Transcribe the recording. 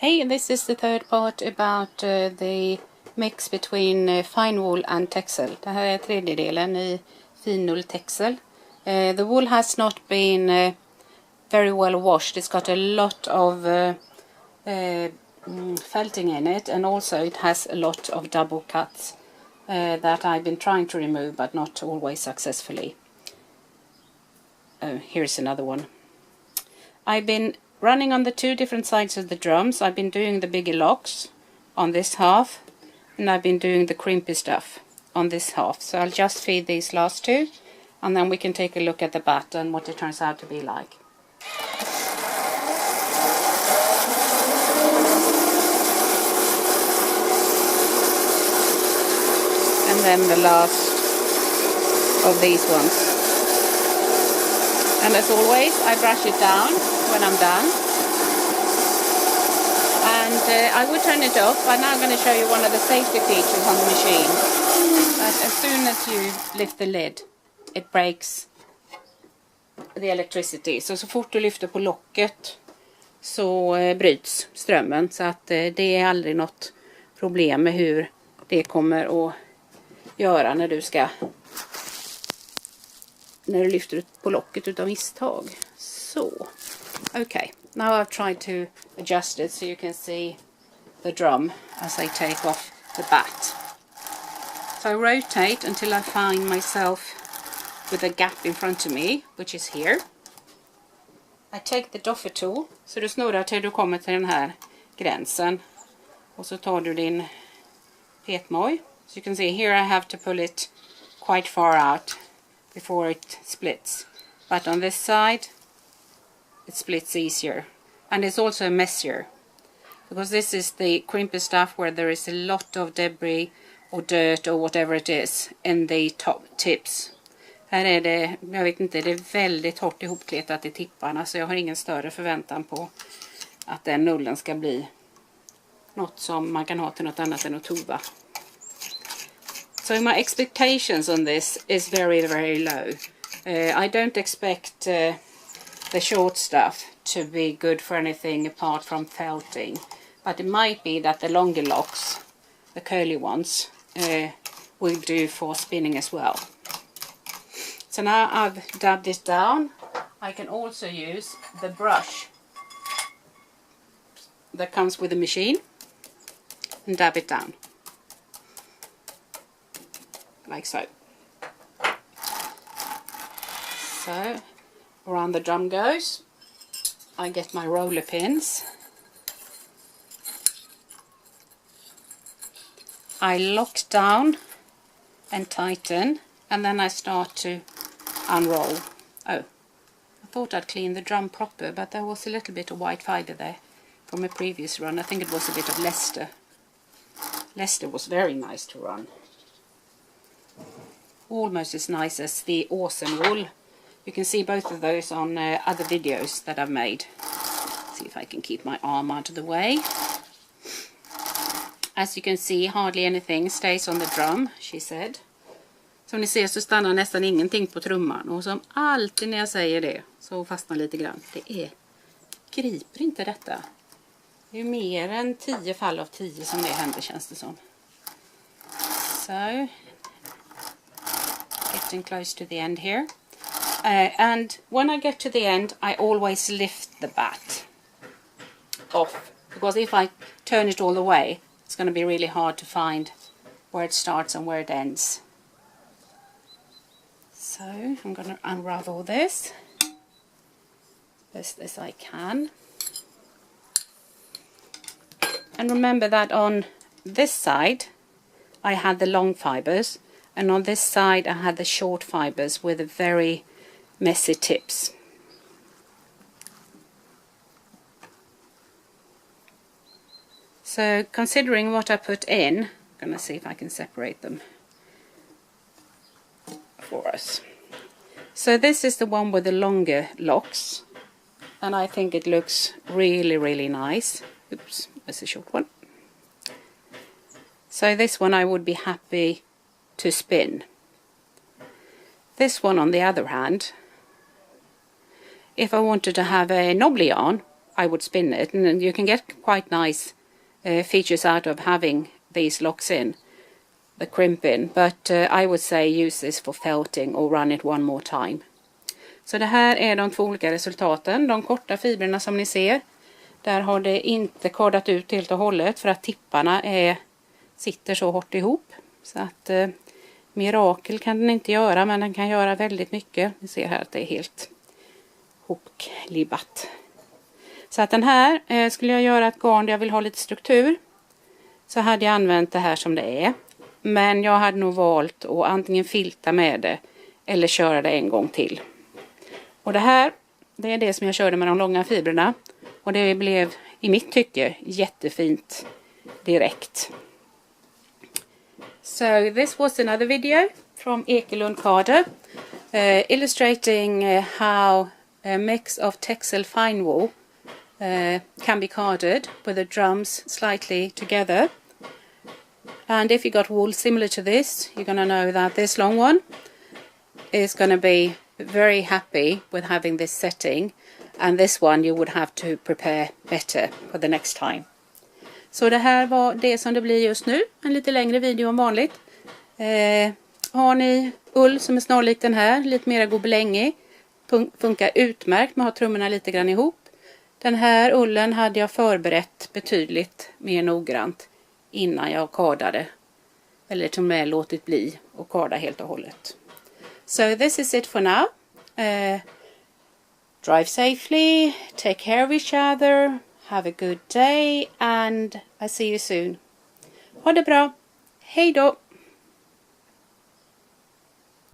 Hey, this is the third part about the mix between Finewool and Texel. Det här är tredje delen i Finewool Texel. The wool has not been very well washed. It's got a lot of felting in it, and also it has a lot of double cuts that I've been trying to remove but not always successfully. Here's another one. I've been running on the two different sides of the drums. I've been doing the bigger locks on this half, and I've been doing the crimpy stuff on this half. So I'll just feed these last two, and then we can take a look at the bat and what it turns out to be like. And then the last of these ones. And as always, I brush it down when I'm done. And I would turn it off, but now I'm going to show you one of the safety features on the machine. That as soon as you lift the lid, it breaks the electricity. Så fort du lyfter på locket så bryts strömmen. Så att det är aldrig något problem med hur det kommer att göra när du lyfter på locket utav misstag. Så, okay. Now I've tried to adjust it so you can see the drum as I take off the bat. So I rotate until I find myself with a gap in front of me, which is here. I take the doffer tool, så du snurrar till du kommer till den här gränsen. Och så tar du din petmoj. So you can see here I have to pull it quite far out before it splits. But on this side it splits easier, and it's also messier because this is the crimpy stuff where there is a lot of debris or dirt or whatever it is in the top tips. Här är det, jag vet inte, det är väldigt hårt ihopkletat i tipparna, så jag har ingen större förväntan på att den nullen ska bli något som man kan ha till något annat än att tuva. So my expectations on this is very, very low. I don't expect the short stuff to be good for anything apart from felting, but it might be that the longer locks, the curly ones, will do for spinning as well. So now I've dabbed it down, I can also use the brush that comes with the machine and dab it down, like so. So around the drum goes. I get my roller pins. I lock down and tighten, and then I start to unroll. Oh, I thought I'd clean the drum proper, but there was a little bit of white fibre there from a previous run. I think it was a bit of Leicester. Leicester was very nice to run. Almost as nice as the awesome wool. You can see both of those on other videos that I've made. See if I can keep my arm out of the way. As you can see, hardly anything stays on the drum, she said. Som ni ser så stannar nästan ingenting på trumman. Och som alltid när jag säger det så fastnar lite grann. Griper inte detta. Det är mer än 10 fall av 10 som det händer, känns det som. So, getting close to the end here. And when I get to the end, I always lift the bat off, because if I turn it all the way, it's going to be really hard to find where it starts and where it ends. So I'm going to unravel this best as I can. And remember that on this side I had the long fibres, and on this side I had the short fibres with a very messy tips. So considering what I put in, I'm going to see if I can separate them for us. So this is the one with the longer locks, and I think it looks really, really nice. Oops, that's a short one. So this one I would be happy to spin. This one, on the other hand, if I wanted to have a knobbly yarn, I would spin it, and you can get quite nice features out of having these locks in, the crimp in, but I would say use this for felting or run it one more time. Så det här är de två olika resultaten. De korta fibrerna som ni ser, där har det inte kardat ut helt och hållet för att tipparna sitter så hårt ihop. Så att mirakel kan den inte göra, men den kan göra väldigt mycket. Ni ser här att det är helt hopklibbat. Så att den här skulle jag göra ett garn där jag vill ha lite struktur, så hade jag använt det här som det är. Men jag hade nog valt att antingen filta med det eller köra det en gång till. Och det här, det är det som jag körde med de långa fibrerna. Och det blev i mitt tycke jättefint direkt. So this was another video from Ekelund Carder illustrating how a mix of Texel Finewool can be carded with the drums slightly together. And if you got wool similar to this, you're going to know that this long one is going to be very happy with having this setting, and this one you would have to prepare better for the next time. Så det här var det som det blir just nu, en lite längre video än vanligt. Har ni ull som är snarlik den här, lite mer gobelängig, funkar utmärkt med att ha trummorna lite grann ihop. Den här ullen hade jag förberett betydligt mer noggrant innan jag kardade, eller till och med låtit bli och karda helt och hållet. So this is it for now. Drive safely, take care of each other, have a good day, and I see you soon. Ha det bra. Hej då!